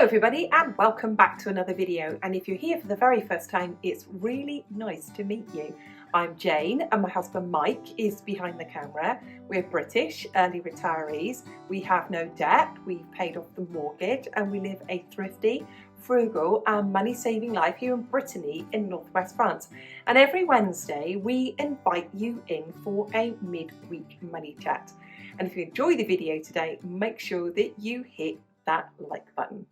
Hello everybody and welcome back to another video, and if you're here for the very first time, it's really nice to meet you. I'm Jane and my husband Mike is behind the camera. We're British early retirees, we have no debt, we've paid off the mortgage and we live a thrifty, frugal and money saving life here in Brittany in northwest France. And every Wednesday we invite you in for a mid-week money chat. And if you enjoy the video today, make sure that you hit that like button.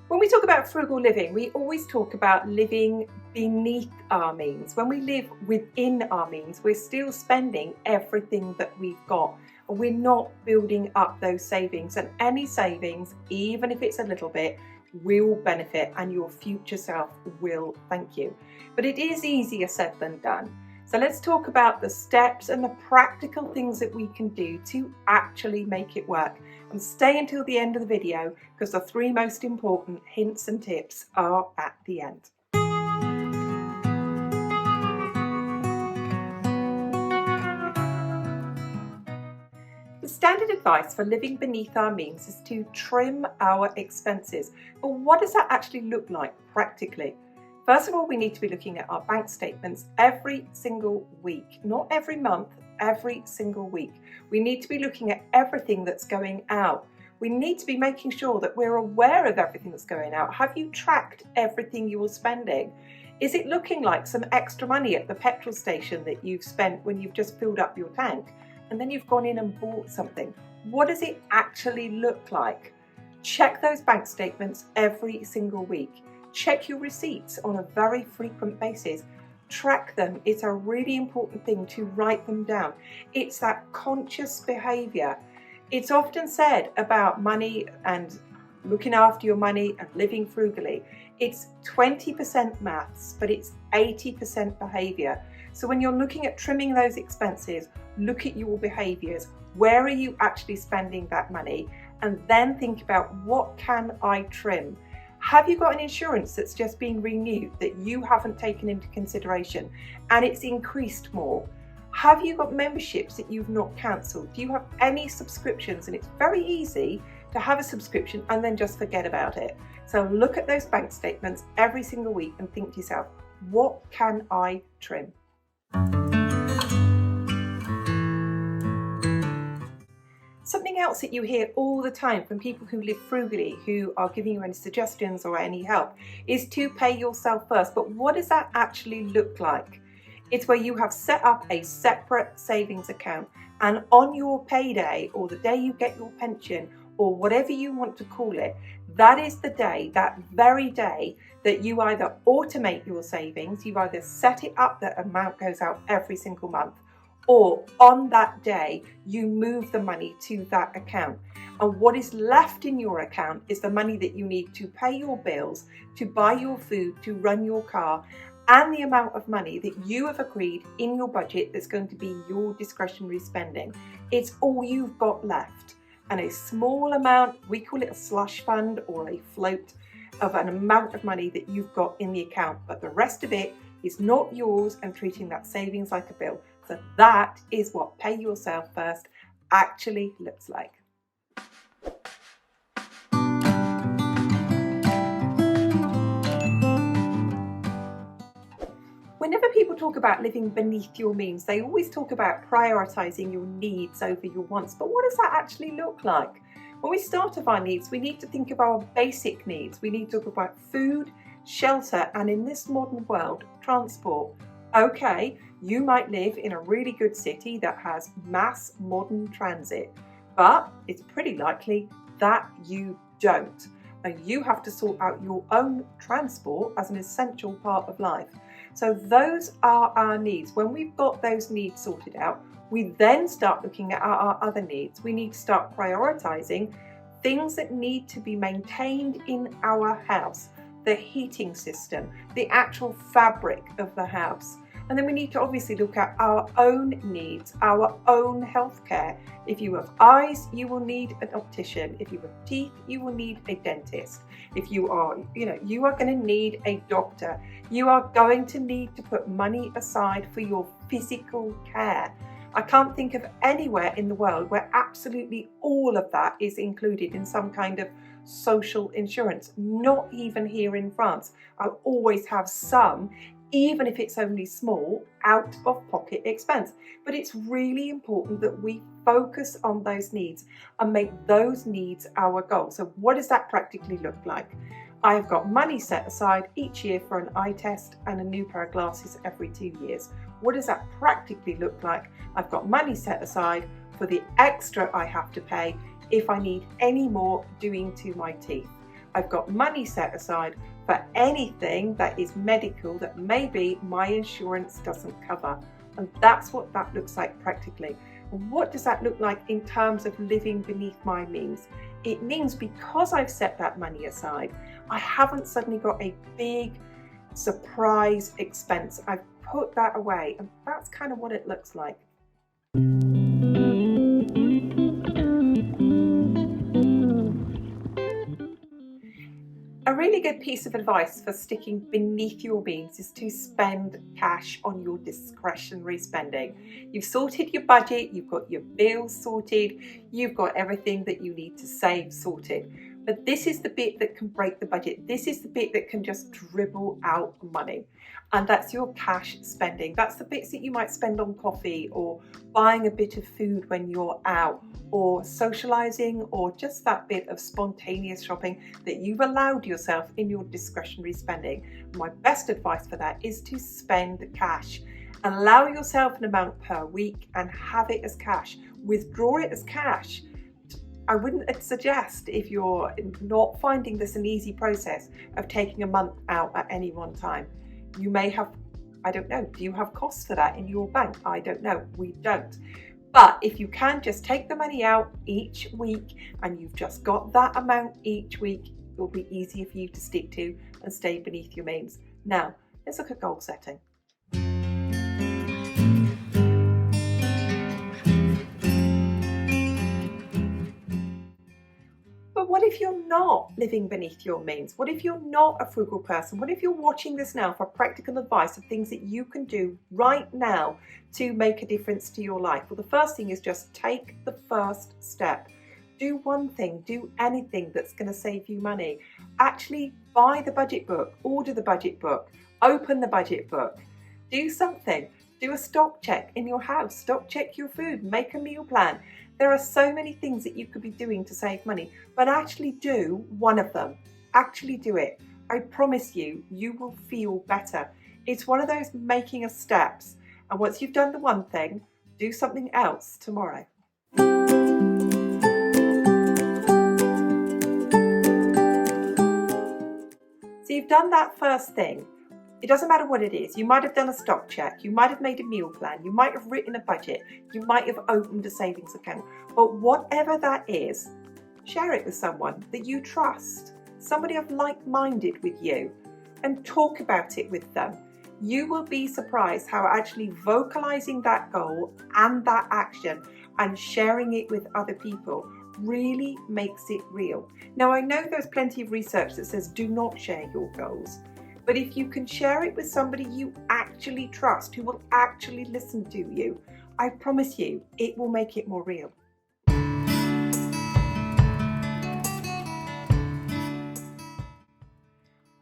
When we talk about frugal living, we always talk about living beneath our means. When we live within our means, we're still spending everything that we've got. We're not building up those savings, and any savings, even if it's a little bit, will benefit and your future self will thank you. But it is easier said than done. So let's talk about the steps and the practical things that we can do to actually make it work. And stay until the end of the video because the three most important hints and tips are at the end. The standard advice for living beneath our means is to trim our expenses. But what does that actually look like practically? First of all, we need to be looking at our bank statements every single week, not every month, every single week. We need to be looking at everything that's going out. We need to be making sure that we're aware of everything that's going out. Have you tracked everything you're spending? Is it looking like some extra money at the petrol station that you've spent when you've just filled up your tank and then you've gone in and bought something? What does it actually look like? Check those bank statements every single week. Check your receipts on a very frequent basis. Track them. It's a really important thing to write them down. It's that conscious behaviour. It's often said about money and looking after your money and living frugally. It's 20% maths, but it's 80% behaviour. So when you're looking at trimming those expenses, look at your behaviours. Where are you actually spending that money? And then think about, what can I trim? Have you got an insurance that's just been renewed that you haven't taken into consideration and it's increased more? Have you got memberships that you've not cancelled? Do you have any subscriptions? And it's very easy to have a subscription and then just forget about it. So look at those bank statements every single week and think to yourself, what can I trim? Something else that you hear all the time from people who live frugally, who are giving you any suggestions or any help, is to pay yourself first. But what does that actually look like? It's where you have set up a separate savings account, and on your payday or the day you get your pension or whatever you want to call it, that is the day, that very day, that you either automate your savings, you either set it up that amount goes out every single month, or on that day you move the money to that account. And what is left in your account is the money that you need to pay your bills, to buy your food, to run your car, and the amount of money that you have agreed in your budget that's going to be your discretionary spending. It's all you've got left. And a small amount, we call it a slush fund or a float, of an amount of money that you've got in the account, but the rest of it is not yours, and treating that savings like a bill. So that is what pay yourself first actually looks like. Whenever people talk about living beneath your means, they always talk about prioritising your needs over your wants. But what does that actually look like? When we start with our needs, we need to think of our basic needs. We need to talk about food, shelter, and in this modern world, transport. Okay, you might live in a really good city that has mass modern transit, but it's pretty likely that you don't. And you have to sort out your own transport as an essential part of life. So those are our needs. When we've got those needs sorted out, we then start looking at our other needs. We need to start prioritizing things that need to be maintained in our house, the heating system, the actual fabric of the house. And then we need to obviously look at our own needs, our own healthcare. If you have eyes, you will need an optician. If you have teeth, you will need a dentist. If you are, you are going to need a doctor. You are going to need to put money aside for your physical care. I can't think of anywhere in the world where absolutely all of that is included in some kind of social insurance, not even here in France. I'll always have some, even if it's only small, out of pocket expense. But it's really important that we focus on those needs and make those needs our goal. So what does that practically look like? I've got money set aside each year for an eye test and a new pair of glasses every 2 years. What does that practically look like? I've got money set aside for the extra I have to pay if I need any more doing to my teeth. I've got money set aside for anything that is medical that maybe my insurance doesn't cover. And that's what that looks like practically. And what does that look like in terms of living beneath my means? It means because I've set that money aside, I haven't suddenly got a big surprise expense. I've put that away, and that's kind of what it looks like. A really good piece of advice for sticking beneath your means is to spend cash on your discretionary spending. You've sorted your budget, you've got your bills sorted, you've got everything that you need to save sorted. But this is the bit that can break the budget. This is the bit that can just dribble out money. And that's your cash spending. That's the bits that you might spend on coffee or buying a bit of food when you're out, or socializing, or just that bit of spontaneous shopping that you've allowed yourself in your discretionary spending. My best advice for that is to spend cash. Allow yourself an amount per week and have it as cash. Withdraw it as cash. I wouldn't suggest, if you're not finding this an easy process, of taking a month out at any one time. You may have, I don't know, do you have costs for that in your bank? I don't know, we don't. But if you can just take the money out each week and you've just got that amount each week, it will be easier for you to stick to and stay beneath your means. Now, let's look at goal setting. But what if you're not living beneath your means? What if you're not a frugal person? What if you're watching this now for practical advice of things that you can do right now to make a difference to your life? Well, the first thing is just take the first step. Do one thing, do anything that's going to save you money. Actually buy the budget book, order the budget book, open the budget book. Do something. Do a stock check in your house, stock check your food, make a meal plan. There are so many things that you could be doing to save money, but actually do one of them. Actually do it. I promise you, you will feel better. It's one of those making of steps. And once you've done the one thing, do something else tomorrow. So you've done that first thing. It doesn't matter what it is. You might have done a stock check, you might have made a meal plan, you might have written a budget, you might have opened a savings account. But whatever that is, share it with someone that you trust, somebody of like-minded with you, and talk about it with them. You will be surprised how actually vocalizing that goal and that action and sharing it with other people really makes it real. Now, I know there's plenty of research that says do not share your goals. But if you can share it with somebody you actually trust, who will actually listen to you, I promise you, it will make it more real.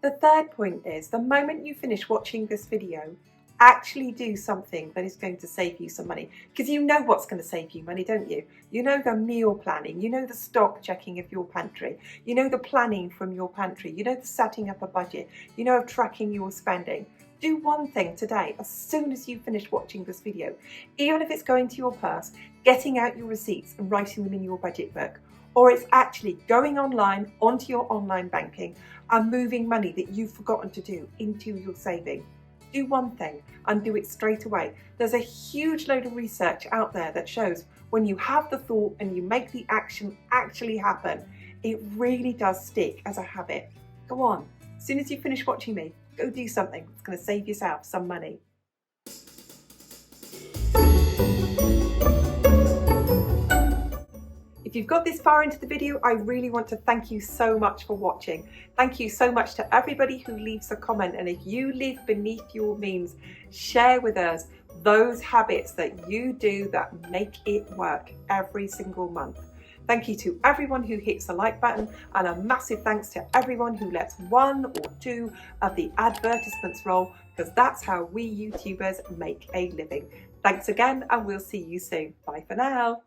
The third point is, the moment you finish watching this video, actually do something that is going to save you some money. Because you know what's going to save you money, don't you? You know the meal planning, you know the stock checking of your pantry, you know the planning from your pantry, you know the setting up a budget, you know of tracking your spending. Do one thing today as soon as you finish watching this video, even if it's going to your purse, getting out your receipts and writing them in your budget book, or it's actually going online onto your online banking and moving money that you've forgotten to do into your saving. Do one thing and do it straight away. There's a huge load of research out there that shows when you have the thought and you make the action actually happen, it really does stick as a habit. Go on, as soon as you finish watching me, go do something that's going to save yourself some money. If you've got this far into the video, I really want to thank you so much for watching. Thank you so much to everybody who leaves a comment, and if you live beneath your means, share with us those habits that you do that make it work every single month. Thank you to everyone who hits the like button, and a massive thanks to everyone who lets 1 or 2 of the advertisements roll, because that's how we YouTubers make a living. Thanks again, and we'll see you soon. Bye for now.